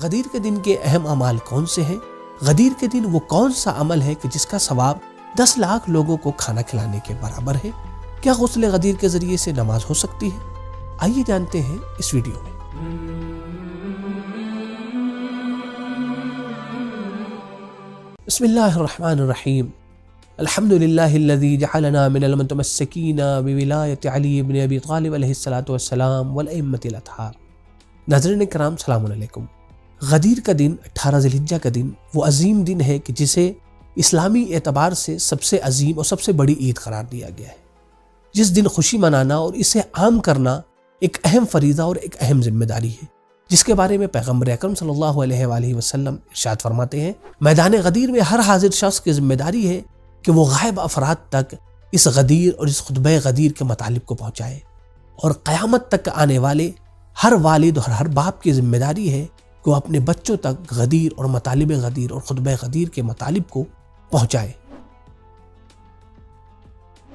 غدیر کے دن کے اہم اعمال کون سے ہیں؟ غدیر کے دن وہ کون سا عمل ہے کہ جس کا ثواب 10 لاکھ لوگوں کو کھانا کھلانے کے برابر ہے؟ کیا غسل غدیر کے ذریعے سے نماز ہو سکتی ہے؟ آئیے جانتے ہیں اس ویڈیو میں۔ بسم اللہ الرحمن الرحیم۔ الحمد للہ الذی جعلنا من المتمسکین بولایت علی بن ابی طالب علیہ الصلاۃ والسلام والائمۃ الاطہار۔ ناظرین کرام، السلام علیکم۔ غدیر کا دن 18 ذی الحجہ کا دن وہ عظیم دن ہے کہ جسے اسلامی اعتبار سے سب سے عظیم اور سب سے بڑی عید قرار دیا گیا ہے، جس دن خوشی منانا اور اسے عام کرنا ایک اہم فریضہ اور ایک اہم ذمہ داری ہے، جس کے بارے میں پیغمبر اکرم صلی اللہ علیہ وآلہ وسلم ارشاد فرماتے ہیں، میدان غدیر میں ہر حاضر شخص کی ذمہ داری ہے کہ وہ غائب افراد تک اس غدیر اور اس خطبہ غدیر کے مطالب کو پہنچائے، اور قیامت تک آنے والے ہر والد اور ہر باپ کی ذمہ داری ہے کہ وہ اپنے بچوں تک غدیر اور مطالب غدیر اور خطبہ غدیر کے مطالب کو پہنچائے۔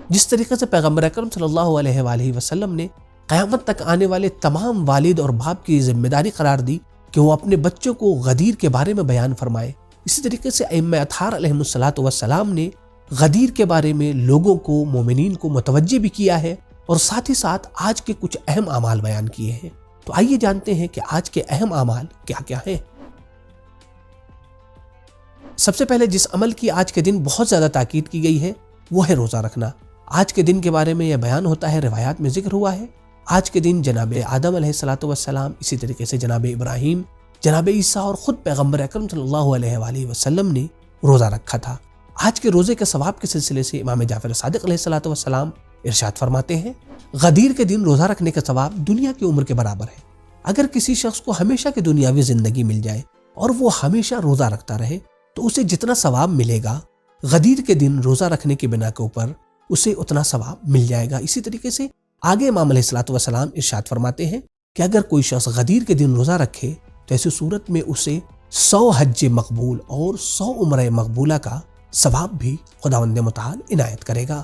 جس طریقے سے پیغمبر اکرم صلی اللہ علیہ وآلہ وسلم نے قیامت تک آنے والے تمام والد اور باپ کی ذمہ داری قرار دی کہ وہ اپنے بچوں کو غدیر کے بارے میں بیان فرمائے، اسی طریقے سے ائمہ اطہار علیہم الصلاۃ والسلام نے غدیر کے بارے میں لوگوں کو، مومنین کو متوجہ بھی کیا ہے، اور ساتھ ہی ساتھ آج کے کچھ اہم اعمال بیان کیے ہیں۔ تو آئیے جانتے ہیں کہ آج کے اہم اعمال کیا کیا ہیں۔ سب سے پہلے جس عمل کی آج کے دن بہت زیادہ تاکید کی گئی ہے وہ ہے روزہ رکھنا۔ آج کے دن کے بارے میں یہ بیان ہوتا ہے، روایات میں ذکر ہوا ہے، آج کے دن جناب آدم علیہ الصلاۃ والسلام، اسی طریقے سے جناب ابراہیم، جناب عیسیٰ اور خود پیغمبر اکرم صلی اللہ علیہ وآلہ وسلم نے روزہ رکھا تھا۔ آج کے روزے کے ثواب کے سلسلے سے امام جعفر صادق علیہ الصلاۃ والسلام ارشاد فرماتے ہیں، غدیر کے دن روزہ رکھنے کا ثواب دنیا کی عمر کے برابر ہے۔ اگر کسی شخص کو ہمیشہ کی دنیاوی زندگی مل جائے اور وہ ہمیشہ روزہ رکھتا رہے تو اسے جتنا ثواب ملے گا، غدیر کے دن روزہ رکھنے کی بنا کے اوپر اسے اتنا ثواب مل جائے گا۔ اسی طریقے سے آگے امام علیہ الصلاۃ والسلام ارشاد فرماتے ہیں کہ اگر کوئی شخص غدیر کے دن روزہ رکھے تو ایسی صورت میں اسے 100 حج مقبول اور 100 عمرہ مقبولہ کا ثواب بھی خداوند متعال عنایت کرے گا۔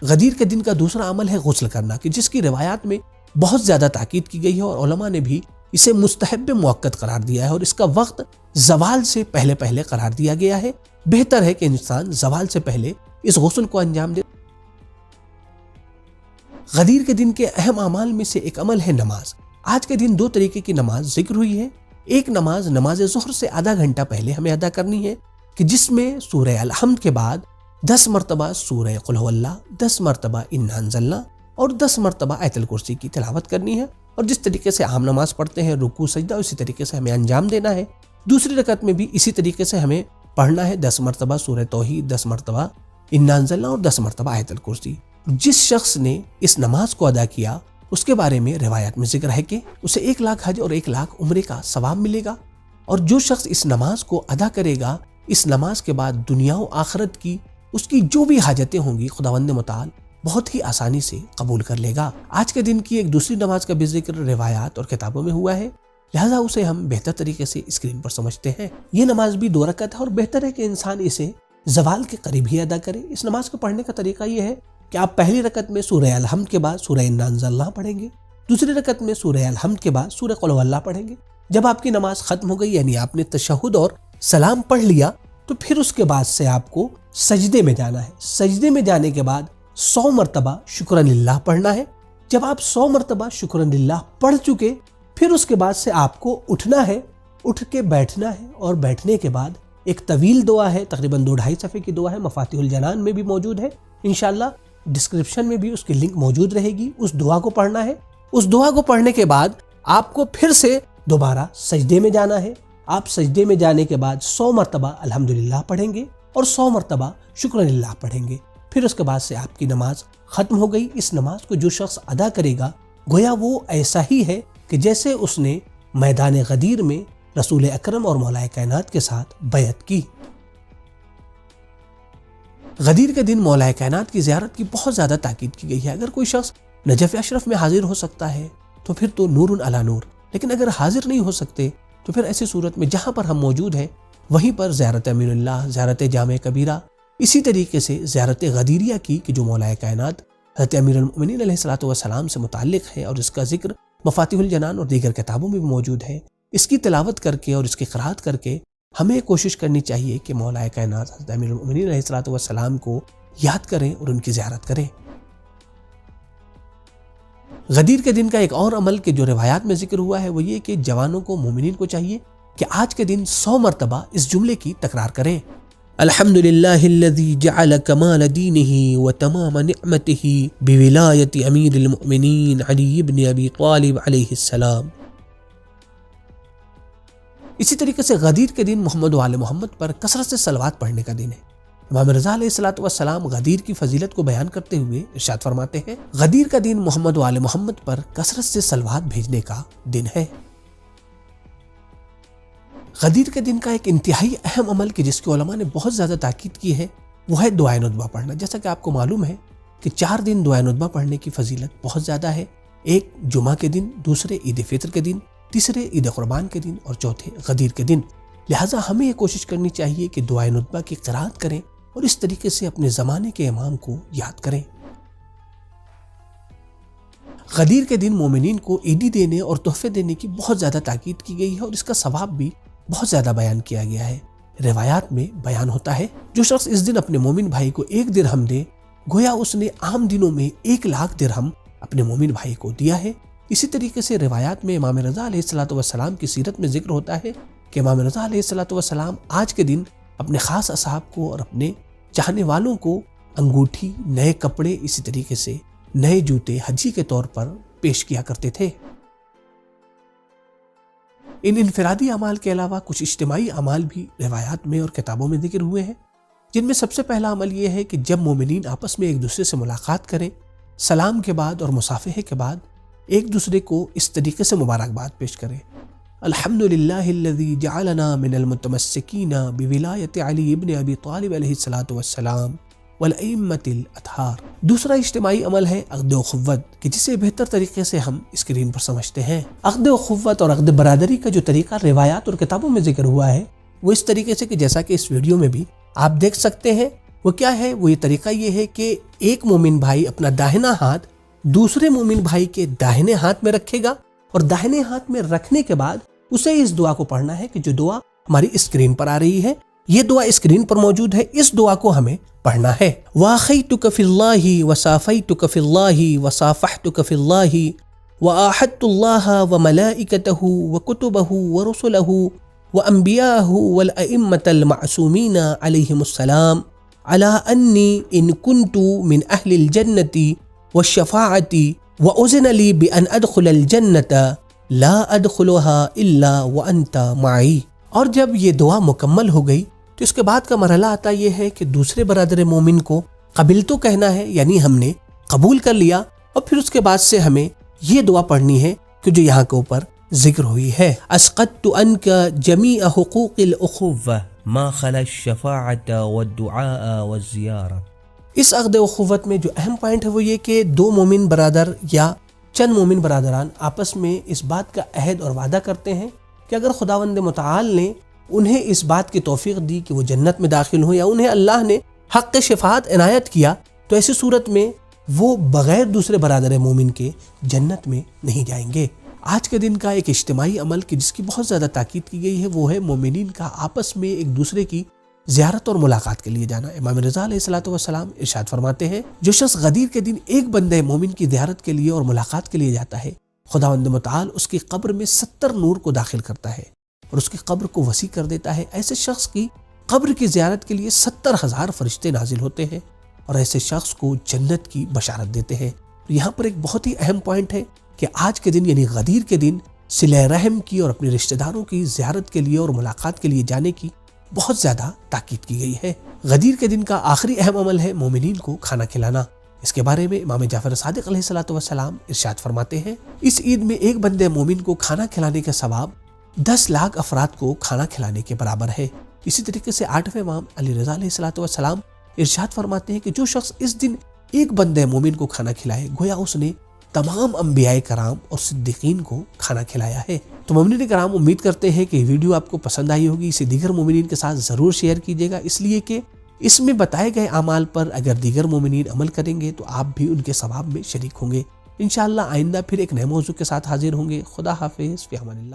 غدیر کے دن کا دوسرا عمل ہے غسل کرنا، کہ جس کی روایات میں بہت زیادہ تاکید کی گئی ہے، اور علماء نے بھی اسے مستحب مؤکد قرار دیا ہے، اور اس کا وقت زوال سے پہلے پہلے قرار دیا گیا ہے۔ بہتر ہے کہ انسان زوال سے پہلے اس غسل کو انجام دے۔ غدیر کے دن کے اہم اعمال میں سے ایک عمل ہے نماز۔ آج کے دن 2 طریقے کی نماز ذکر ہوئی ہے۔ ایک نماز ظہر سے آدھا گھنٹہ پہلے ہمیں ادا کرنی ہے، کہ جس میں سورہ الحمد کے بعد 10 مرتبہ سورہ قل هو اللہ، 10 مرتبہ انا انزلنا اور 10 مرتبہ آیت الکرسی کی تلاوت کرنی ہے، اور جس طریقے سے عام نماز پڑھتے ہیں رکوع سجدہ اسی طریقے سے ہمیں انجام دینا ہے۔ دوسری رکعت میں بھی اسی طریقے سے ہمیں پڑھنا ہے، 10 مرتبہ سورہ توحید، 10 مرتبہ انا انزلنا اور 10 مرتبہ آیت الکرسی۔ جس شخص نے اس نماز کو ادا کیا اس کے بارے میں روایت میں ذکر ہے کہ اسے 1 لاکھ حج اور 1 لاکھ عمرے کا ثواب ملے گا، اور جو شخص اس نماز کو ادا کرے گا، اس نماز کے بعد دنیا و آخرت کی اس کی جو بھی حاجتیں ہوں گی خداوند متعال بہت ہی آسانی سے قبول کر لے گا۔ آج کے دن کی ایک دوسری نماز کا بھی ذکر روایات اور کتابوں میں ہوا ہے، لہذا اسے ہم بہتر طریقے سے اسکرین پر سمجھتے ہیں۔ یہ نماز بھی 2 رکعت ہے، اور بہتر ہے کہ انسان اسے زوال کے قریب ہی ادا کرے۔ اس نماز کو پڑھنے کا طریقہ یہ ہے کہ آپ پہلی رکعت میں سورہ الحمد کے بعد سورہ انا انزلنا پڑھیں گے، دوسری رکعت میں سورہ الحمد کے بعد سورہ قل هو اللہ پڑھیں گے۔ جب آپ کی نماز ختم ہو گئی، یعنی آپ نے تشہد اور سلام پڑھ لیا، تو پھر اس کے بعد سے آپ کو سجدے میں جانا ہے۔ سجدے میں جانے کے بعد 100 مرتبہ شکرن للہ پڑھنا ہے۔ جب آپ 100 مرتبہ شکرن للہ پڑھ چکے، پھر اس کے بعد سے آپ کو اٹھنا ہے، اٹھ کے بیٹھنا ہے، اور بیٹھنے کے بعد ایک طویل دعا ہے، تقریباً 2-2.5 صفحے کی دعا ہے، مفاتیح الجنان میں بھی موجود ہے، انشاءاللہ ڈسکرپشن میں بھی اس کی لنک موجود رہے گی۔ اس دعا کو پڑھنا ہے۔ اس دعا کو پڑھنے کے بعد آپ کو پھر سے دوبارہ سجدے میں جانا ہے۔ آپ سجدے میں جانے کے بعد 100 مرتبہ الحمدللہ پڑھیں گے اور 100 مرتبہ شکر للہ پڑھیں گے۔ پھر اس کے بعد سے آپ کی نماز ختم ہو گئی۔ اس نماز کو جو شخص ادا کرے گا گویا وہ ایسا ہی ہے کہ جیسے اس نے میدان غدیر میں رسول اکرم اور مولا کائنات کے ساتھ بیعت کی۔ غدیر کے دن مولا کائنات کی زیارت کی بہت زیادہ تاکید کی گئی ہے۔ اگر کوئی شخص نجف اشرف میں حاضر ہو سکتا ہے تو پھر تو نور علی نور، لیکن اگر حاضر نہیں ہو سکتے تو پھر ایسی صورت میں جہاں پر ہم موجود ہیں وہیں پر زیارت امین اللہ، زیارت جامع کبیرہ، اسی طریقے سے زیارت غدیریہ کی کہ جو مولا کائنات حضرت امیر المؤمنین علیہ الصلوۃ والسلام سے متعلق ہے، اور اس کا ذکر مفاتیح الجنان اور دیگر کتابوں میں بھی موجود ہے۔ اس کی تلاوت کر کے اور اس کی قرأت کر کے ہمیں کوشش کرنی چاہیے کہ مولا کائنات حضرت امیر المؤمنین علیہ الصلوۃ والسلام کو یاد کریں اور ان کی زیارت کریں۔ غدیر کے دن کا ایک اور عمل کہ جو روایات میں ذکر ہوا ہے وہ یہ کہ جوانوں کو، مومنین کو چاہیے کہ آج کے دن 100 مرتبہ اس جملے کی تکرار کریں۔ الحمدللہ الذی جعل کمال دینہ وتمام نعمتہ بولایت امیر المؤمنین علی بن ابی طالب علیہ السلام۔ اسی طریقے سے غدیر کے دن محمد و آل محمد پر کثرت سے صلوات پڑھنے کا دن ہے۔ امام رضا علیہ الصلوۃ والسلام غدیر کی فضیلت کو بیان کرتے ہوئے ارشاد فرماتے ہیں، غدیر کا دن محمد و آل محمد پر کثرت سے صلوات بھیجنے کا دن ہے۔ غدیر کے دن کا ایک انتہائی اہم عمل کہ جس کے علماء نے بہت زیادہ تاکید کی ہے وہ ہے دعائے ندبہ پڑھنا۔ جیسا کہ آپ کو معلوم ہے کہ 4 دن دعائے ندبہ پڑھنے کی فضیلت بہت زیادہ ہے، ایک جمعہ کے دن، دوسرے عید فطر کے دن، تیسرے عید قربان کے دن اور چوتھے غدیر کے دن۔ لہٰذا ہمیں یہ کوشش کرنی چاہیے کہ دعائے ندبہ کی قرأت کریں اور اس طریقے سے اپنے زمانے کے امام کو یاد کریں۔ غدیر کے دن مومنین کو عیدی دینے اور تحفے دینے کی بہت زیادہ تاکید کی گئی ہے اور اس کا ثواب بھی بہت زیادہ بیان کیا گیا ہے۔ روایات میں بیان ہوتا ہے جو شخص اس دن اپنے مومن بھائی کو 1 درہم دے گویا اس نے عام دنوں میں 1 لاکھ درہم اپنے مومن بھائی کو دیا ہے۔ اسی طریقے سے روایات میں امام رضا علیہ الصلوۃ والسلام کی سیرت میں ذکر ہوتا ہے کہ امام رضا علیہ الصلوۃ والسلام آج کے دن اپنے خاص اصحاب کو اور اپنے چاہنے والوں کو انگوٹھی، نئے کپڑے، اسی طریقے سے نئے جوتے حجی کے طور پر پیش کیا کرتے تھے۔ ان انفرادی اعمال کے علاوہ کچھ اجتماعی اعمال بھی روایات میں اور کتابوں میں ذکر ہوئے ہیں، جن میں سب سے پہلا عمل یہ ہے کہ جب مومنین آپس میں ایک دوسرے سے ملاقات کریں، سلام کے بعد اور مصافحے کے بعد ایک دوسرے کو اس طریقے سے مبارکباد پیش کریں، الحمدللہ الذی جعلنا من المتمسکین بولایت علی ابن ابی طالب علیہ الصلوۃ والسلام والائمۃ الاطہار۔ دوسرا اجتماعی عمل ہے عقد اخوت کہ جسے بہتر طریقے سے ہم اسکرین پر سمجھتے ہیں۔ عقد اخوت اور عقد برادری کا جو طریقہ روایات اور کتابوں میں ذکر ہوا ہے وہ اس طریقے سے کہ جیسا کہ اس ویڈیو میں بھی آپ دیکھ سکتے ہیں، وہ کیا ہے؟ وہ یہ طریقہ یہ ہے کہ ایک مومن بھائی اپنا داہنا ہاتھ دوسرے مومن بھائی کے داہنے ہاتھ میں رکھے گا اور داہنے ہاتھ میں رکھنے کے بعد اسے اس دعا کو پڑھنا ہے کہ جو دعا ہماری اسکرین پر آ رہی ہے، یہ دعا اسکرین پر موجود ہے، اس دعا کو ہمیں پڑھنا ہے۔ وَآخَيْتُكَ فِي اللَّهِ وَصَافَيْتُكَ فِي اللَّهِ وَصَافَحْتُكَ فِي اللَّهِ وَآحَدْتُ اللَّهَ وَمَلَائِكَتَهُ وَكُتُبَهُ وَرُسُلَهُ وَأَنْبِيَاءَهُ وَالْأَئِمَّةَ الْمَعْصُومِينَ عَلَيْهِمُ السَّلَامُ عَلَىٰ أَنِّي إِن كُنتُ مِنْ أَهْلِ الْجَنَّةِ وَالشَّفَاعَةِ وَأُذِنَ لِي بِأَنْ أَدْخُلَ الْجَنَّةَ لَا أَدْخُلُهَا إِلَّا وَأَنْتَ مَعِي۔ اور جب یہ دعا مکمل ہو گئی تو اس کے بعد کا مرحلہ آتا یہ ہے کہ دوسرے برادر مومن کو قبل تو کہنا ہے، یعنی ہم نے قبول کر لیا، اور پھر اس کے بعد سے ہمیں یہ دعا پڑھنی ہے کہ جو یہاں کے اوپر ذکر ہوئی ہے، اسقطت عنک جمیع حقوق الاخوہ ما خلا الشفاعۃ والدعاء والزیارہ۔ اس عقد اخوت میں جو اہم پوائنٹ ہے وہ یہ کہ 2 مومن برادر یا چند مومن برادران آپس میں اس بات کا عہد اور وعدہ کرتے ہیں کہ اگر خداوند متعال نے انہیں اس بات کی توفیق دی کہ وہ جنت میں داخل ہوں یا انہیں اللہ نے حق شفاعت عنایت کیا تو ایسی صورت میں وہ بغیر دوسرے برادر مومن کے جنت میں نہیں جائیں گے۔ آج کے دن کا ایک اجتماعی عمل کی جس کی بہت زیادہ تاکید کی گئی ہے وہ ہے مومنین کا آپس میں ایک دوسرے کی زیارت اور ملاقات کے لیے جانا۔ امام رضا علیہ الصلوۃ والسلام ارشاد فرماتے ہیں جو شخص غدیر کے دن ایک بندے مومن کی زیارت کے لیے اور ملاقات کے لیے جاتا ہے، خداوند متعال اس کی قبر میں 70 نور کو داخل کرتا ہے اور اس کی قبر کو وسیع کر دیتا ہے۔ ایسے شخص کی قبر کی زیارت کے لیے 70,000 فرشتے نازل ہوتے ہیں اور ایسے شخص کو جنت کی بشارت دیتے ہیں۔ یہاں پر ایک بہت ہی اہم پوائنٹ ہے کہ آج کے دن یعنی غدیر کے دن صلہ رحم کی اور اپنے رشتہ داروں کی زیارت کے لیے اور ملاقات کے لیے جانے کی بہت زیادہ تاکید کی گئی ہے۔ غدیر کے دن کا آخری اہم عمل ہے مومنین کو کھانا کھلانا۔ اس کے بارے میں امام جعفر صادق علیہ الصلوۃ والسلام ارشاد فرماتے ہیں اس عید میں ایک بندے مومن کو کھانا کھلانے کا ثواب 10 لاکھ افراد کو کھانا کھلانے کے برابر ہے۔ اسی طریقے سے 8ویں امام علی رضا علیہ الصلوۃ والسلام ارشاد فرماتے ہیں کہ جو شخص اس دن ایک بندے مومن کو کھانا کھلائے گویا اس نے تمام انبیاء کرام اور صدیقین کو کھانا کھلایا ہے۔ تو مومنین کرام امید کرتے ہیں کہ یہ ویڈیو آپ کو پسند آئی ہوگی، اسے دیگر مومنین کے ساتھ ضرور شیئر کیجیے گا، اس لیے کہ اس میں بتائے گئے اعمال پر اگر دیگر مومنین عمل کریں گے تو آپ بھی ان کے ثواب میں شریک ہوں گے۔ انشاءاللہ آئندہ پھر ایک نئے موضوع کے ساتھ حاضر ہوں گے. خدا حافظ، فی امان اللہ.